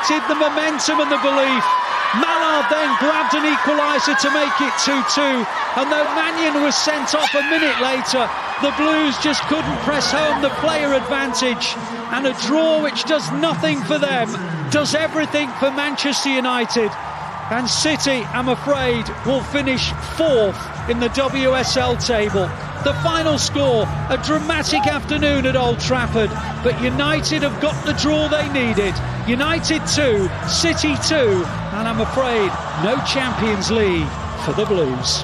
United the momentum and the belief. Mallard then grabbed an equaliser to make it 2-2, and though Mannion was sent off a minute later, the Blues just couldn't press home the player advantage, and a draw which does nothing for them does everything for Manchester United. And City, I'm afraid, will finish fourth in the WSL table. The final score, a dramatic afternoon at Old Trafford, but United have got the draw they needed. United 2, City 2, and I'm afraid no Champions League for the Blues.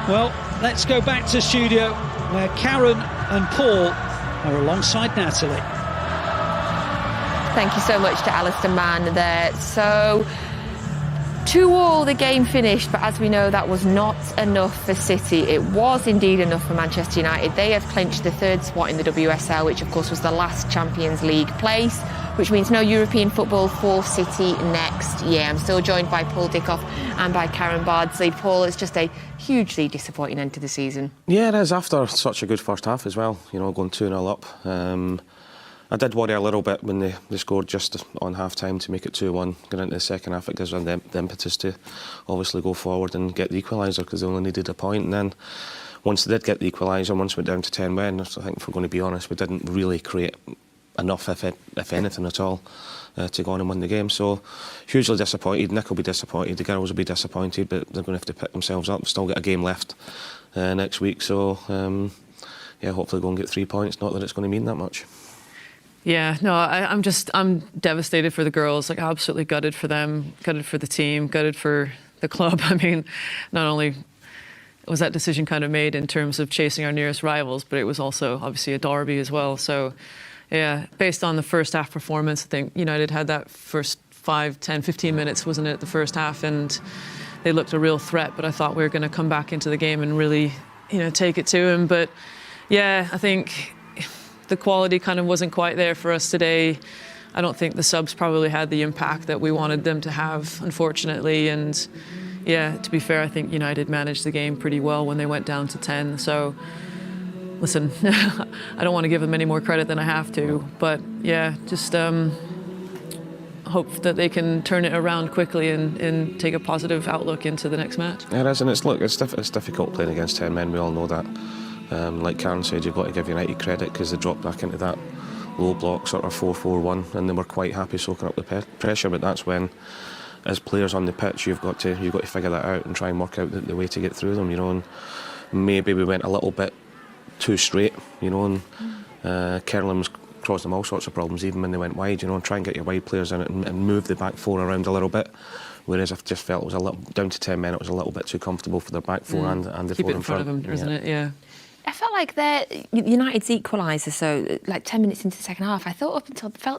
Well, let's go back to studio where Karen and Paul are alongside Natalie. Thank you so much to Alistair Mann there. So, 2-2 the game finished, but as we know, that was not enough for City. It was indeed enough for Manchester United. They have clinched the third spot in the WSL, which of course was the last Champions League place, which means no European football for City next year. I'm still joined by Paul Dickov and by Karen Bardsley. Paul, it's just a hugely disappointing end to the season. Yeah, it is, after such a good first half as well, you know, going 2-0 up. I did worry a little bit when they scored just on half-time to make it 2-1. Going into the second half, it gives them the impetus to obviously go forward and get the equaliser, because they only needed a point. And then once they did get the equaliser, once we went down to 10 men, I think, if we're going to be honest, we didn't really create enough, if anything at all, to go on and win the game. So hugely disappointed. Nick will be disappointed, the girls will be disappointed, but they're going to have to pick themselves up. We've still got a game left next week, so yeah, hopefully go and get 3 points. Not that it's going to mean that much. Yeah, no, I'm devastated for the girls, like absolutely gutted for them, gutted for the team, gutted for the club. I mean, not only was that decision kind of made in terms of chasing our nearest rivals, but it was also obviously a derby as well. So, yeah, based on the first half performance, I think United had that first 5, 10, 15 minutes, wasn't it, the first half, and they looked a real threat, but I thought we were going to come back into the game and really, take it to them. But, yeah, I think the quality kind of wasn't quite there for us today. I don't think the subs probably had the impact that we wanted them to have, unfortunately. And yeah, to be fair, I think United managed the game pretty well when they went down to 10. So, listen, I don't want to give them any more credit than I have to. But yeah, just hope that they can turn it around quickly and take a positive outlook into the next match. Yeah, it is, and it's difficult playing against 10 men, we all know that. Like Karen said, you've got to give United credit, because they dropped back into that low block, sort of 4-4-1, and they were quite happy soaking up the pressure. But that's when, as players on the pitch, you've got to figure that out and try and work out the way to get through them. And maybe we went a little bit too straight. And Kerlin was caused them all sorts of problems, even when they went wide. And try and get your wide players in it and move the back four around a little bit. Whereas I just felt it was a little down to 10 men. It was a little bit too comomfortable for their back four and the Keep four it in front of them, isn't it? Yeah. I felt like United's equaliser, so like 10 minutes into the second half, I felt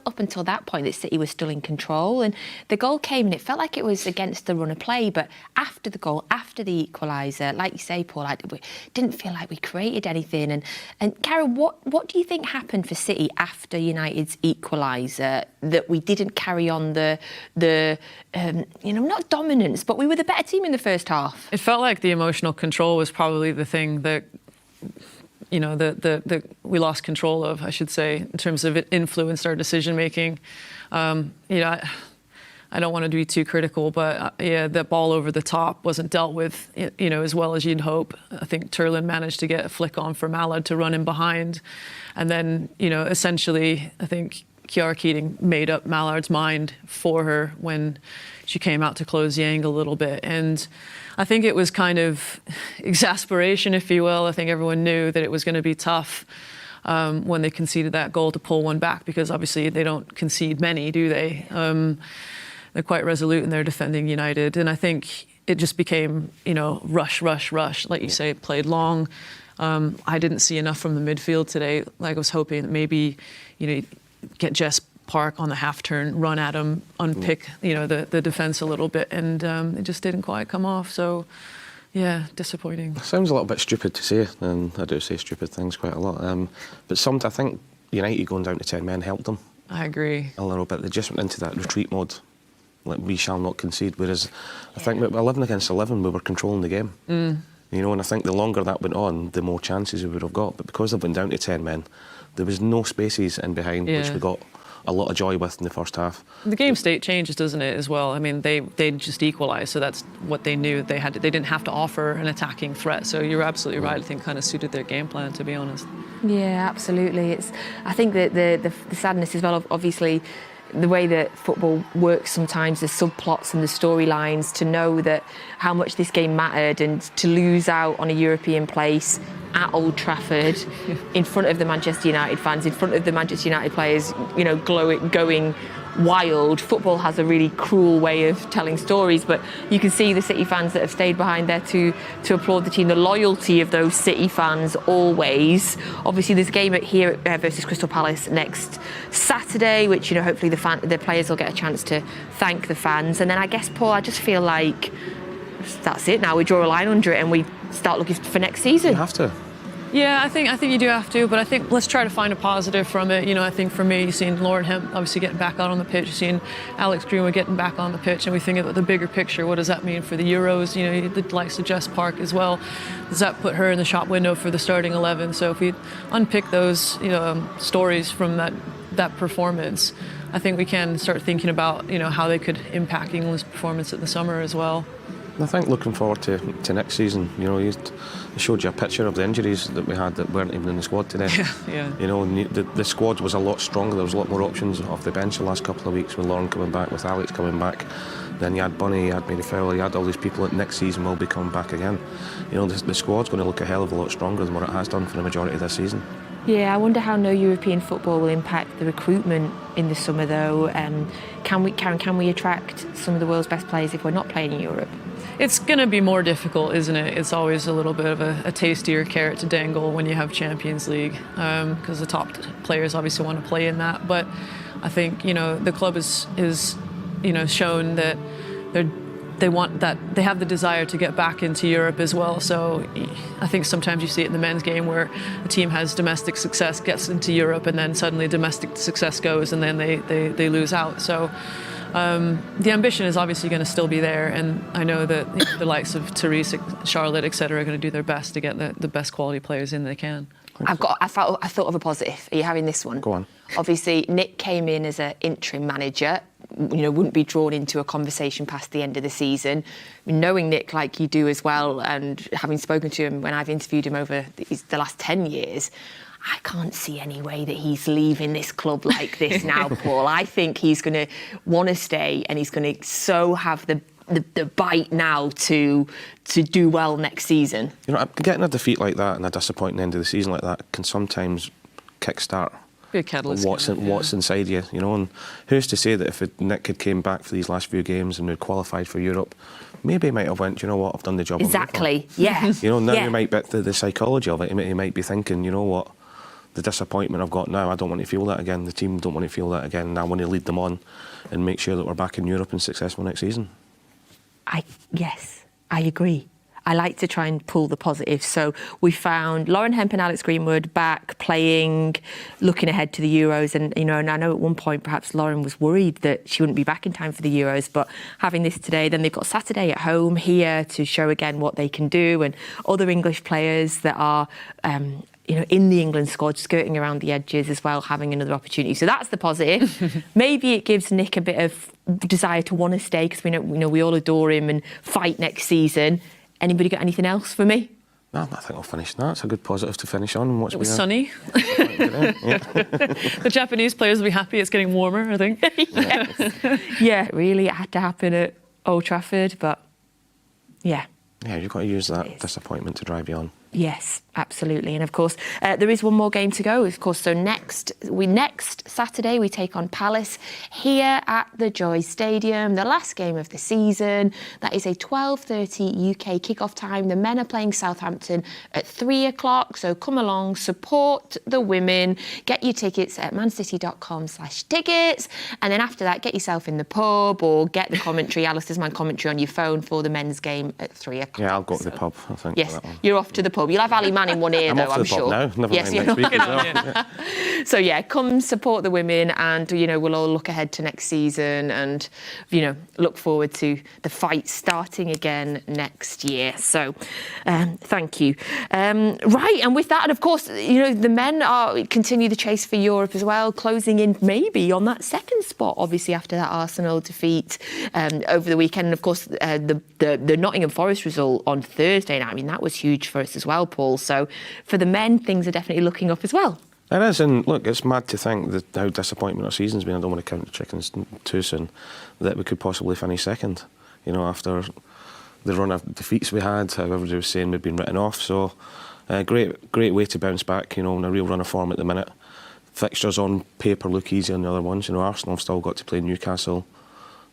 up until that point that City was still in control, and the goal came and it felt like it was against the run of play, but after the goal, after the equaliser, like you say, Paul, we didn't feel like we created anything. And Karen, what do you think happened for City after United's equaliser that we didn't carry on the not dominance, but we were the better team in the first half? It felt like the emotional control was probably the thing that that we lost control of, I should say, in terms of it influenced our decision making. I don't want to be too critical, but yeah, the ball over the top wasn't dealt with, as well as you'd hope. I think Turlin managed to get a flick on for Mallard to run in behind, and then essentially, I think Kiara Keating made up Mallard's mind for her when she came out to close the angle a little bit. And I think it was kind of exasperation, if you will. I think everyone knew that it was going to be tough when they conceded that goal to pull one back, because obviously they don't concede many, do they? They're quite resolute in their defending United. And I think it just became, rush. Like you say, it played long. I didn't see enough from the midfield today. Like I was hoping that maybe, get Jess Park on the half turn, run at him, unpick the defence a little bit, and it just didn't quite come off. So yeah, disappointing. It sounds a little bit stupid to say, and I do say stupid things quite a lot. But I think United going down to 10 men helped them. I agree. A little bit. They just went into that retreat mode, like we shall not concede. Whereas I think 11 against 11, we were controlling the game. And I think the longer that went on, the more chances we would have got. But because they went down to 10 men, there was no spaces in behind, which Yeah. we got a lot of joy with in the first half. The game state changes, doesn't it, as well? I mean, they just equalised, so that's what they knew. They didn't have to offer an attacking threat. So you're absolutely right. I think kind of suited their game plan, to be honest. Yeah, absolutely. I think that the sadness as well, obviously, the way that football works sometimes, the subplots and the storylines, to know that how much this game mattered and to lose out on a European place at Old Trafford in front of the Manchester United fans, in front of the Manchester United players, you know, going wild. Football has a really cruel way of telling stories, but you can see the City fans that have stayed behind there to applaud the team, the loyalty of those City fans always. Obviously, there's a game here versus Crystal Palace next Saturday, which, you know, hopefully the players will get a chance to thank the fans. And then I guess, Paul, I just feel like that's it now. We draw a line under it and we start looking for next season. You have to. Yeah, I think you do have to, but I think let's try to find a positive from it. You know, I think for me, you've seen Lauren Hemp obviously getting back out on the pitch, you've seen Alex Greenwood getting back on the pitch, and we think about the bigger picture. What does that mean for the Euros? You know, the likes of Jess Park as well. Does that put her in the shop window for the starting 11? So if we unpick those, you know, stories from that performance, I think we can start thinking about, you know, how they could impact England's performance in the summer as well. I think looking forward to next season, you know, I showed you a picture of the injuries that we had that weren't even in the squad today. Yeah. You know, and the squad was a lot stronger. There was a lot more options off the bench the last couple of weeks with Lauren coming back, with Alex coming back. Then you had Bunny, you had Mary Fowler, you had all these people that next season will be coming back again. You know, the squad's going to look a hell of a lot stronger than what it has done for the majority of this season. Yeah, I wonder how no European football will impact the recruitment in the summer, though. Can we attract some of the world's best players if we're not playing in Europe? It's going to be more difficult, isn't it? It's always a little bit of a tastier carrot to dangle when you have Champions League, because the top players obviously want to play in that. But I think, you know, the club is you know, shown that they have the desire to get back into Europe as well. So I think sometimes you see it in the men's game where a team has domestic success, gets into Europe, and then suddenly domestic success goes, and then they lose out. So the ambition is obviously going to still be there, and I know that the likes of Therese, Charlotte, etc., are going to do their best to get the best quality players in they can. I thought of a positive. Are you having this one? Go on. Obviously, Nick came in as an interim manager. You know, wouldn't be drawn into a conversation past the end of the season. Knowing Nick like you do as well, and having spoken to him when I've interviewed him over the last 10 years, I can't see any way that he's leaving this club like this now, Paul. I think he's going to want to stay, and he's going to have the bite now to do well next season. You know, getting a defeat like that and a disappointing end of the season like that can sometimes kickstart Be a catalyst. What's inside you, you know. And who's to say that if Nick had came back for these last few games and had qualified for Europe, maybe he might have went, you know what, I've done the job. Exactly, yeah. You know, now you might bet the psychology of it. He might be thinking, you know what, the disappointment I've got now, I don't want to feel that again. The team don't want to feel that again. And I want to lead them on and make sure that we're back in Europe and successful next season. Yes, I agree. I like to try and pull the positives. So we found Lauren Hemp and Alex Greenwood back playing, looking ahead to the Euros. And, you know, and I know at one point perhaps Lauren was worried that she wouldn't be back in time for the Euros, but having this today, then they've got Saturday at home here to show again what they can do, and other English players that are, you know, in the England squad, skirting around the edges as well, having another opportunity. So that's the positive. Maybe it gives Nick a bit of desire to want to stay, because we know we all adore him and fight next season. Anybody got anything else for me? No, I think I'll finish that. It's a good positive to finish on. It was sunny. The Japanese players will be happy it's getting warmer, I think. Yes. Yeah, really, it had to happen at Old Trafford, but yeah. Yeah, you've got to use that disappointment to drive you on. Yes, absolutely. And of course, there is one more game to go. Of course, so next Saturday we take on Palace here at the Joy Stadium, the last game of the season. That is a 12:30 UK kickoff time. The men are playing Southampton at 3 o'clock. So come along, support the women. Get your tickets at mancity.com/tickets, and then after that, get yourself in the pub or get the commentary, Alistair's Man commentary on your phone for the men's game at 3 o'clock. Yeah, I'll go to the pub, I think. Yes, you're off to the pub. You'll have Ali Man man in one ear, I'm though, off to I'm the pub sure. now. Never Yes, mind you're next not week as well. So yeah, come support the women, and we'll all look ahead to next season, and look forward to the fight starting again next year. So thank you. Right, and with that, and of course, the men continue the chase for Europe as well, closing in maybe on that second spot, obviously after that Arsenal defeat over the weekend. And of course, the Nottingham Forest result on Thursday night, I mean, that was huge for us as well, Paul. So for the men, things are definitely looking up as well. It is, and look, it's mad to think that how disappointment our season's been. I don't want to count the chickens too soon, that we could possibly finish second, after the run of defeats we had, how everybody was saying we'd been written off. So great way to bounce back, in a real run of form at the minute. Fixtures on paper look easier than the other ones. Arsenal have still got to play Newcastle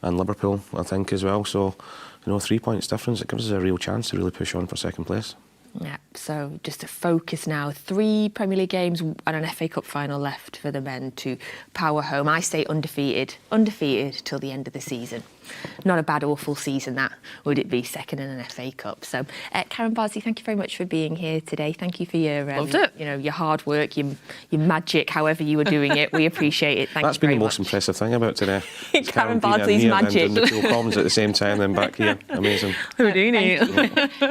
and Liverpool, I think, as well. So, 3 points difference, it gives us a real chance to really push on for second place. Yeah, so just to focus now, 3 Premier League games and an FA Cup final left for the men to power home. I stay undefeated till the end of the season. Not a bad, awful season, that, would it be? Second in an FA Cup. So, Karen Bardsley, thank you very much for being here today. Thank you for your, your hard work, your magic, however you were doing it. We appreciate it. Thank you very much. That's been the most impressive thing about today. Karen Bardsley's magic. And the two problems at the same time, then back here. Amazing. Houdini.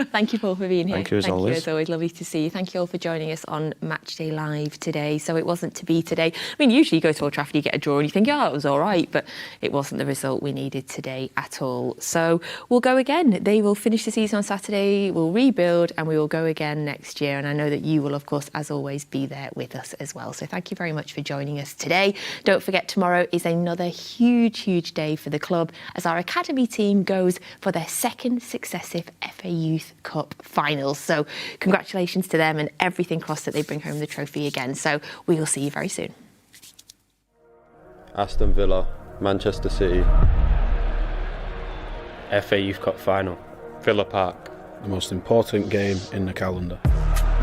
Thank you, Paul, for being here. Thank you as always. It's always lovely to see you. Thank you all for joining us on Matchday Live today. So it wasn't to be today. I mean, usually you go to Old Trafford, you get a draw and you think, it was all right, but it wasn't the result we needed today at all. So we'll go again. They will finish the season on Saturday, we'll rebuild, and we will go again next year. And I know that you will, of course, as always, be there with us as well. So thank you very much for joining us today. Don't forget, tomorrow is another huge day for the club as our academy team goes for their second successive FA Youth Cup finals. So congratulations to them, and everything crossed that they bring home the trophy again. So we will see you very soon. Aston Villa, Manchester City. FA Youth Cup final, Villa Park. The most important game in the calendar.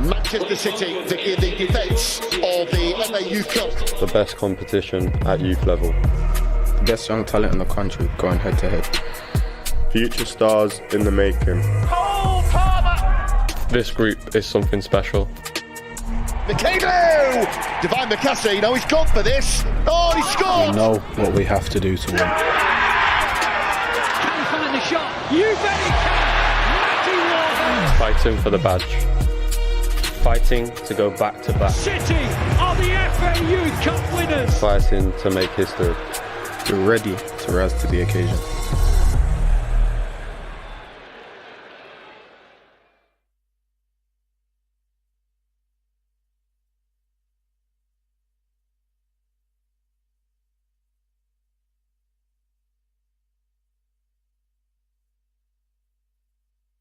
Manchester City in the defence of the FA Youth Cup. The best competition at youth level. The best young talent in the country going head to head. Future stars in the making. This group is something special. Michaelo! Divine Mikasa, he's gone for this. Oh, he scored! We know what we have to do to win. Find the shot. You bet he can. Matty Warburton. Fighting for the badge. Fighting to go back to back. City are the FA Youth Cup winners. Fighting to make history. We're ready to rise to the occasion.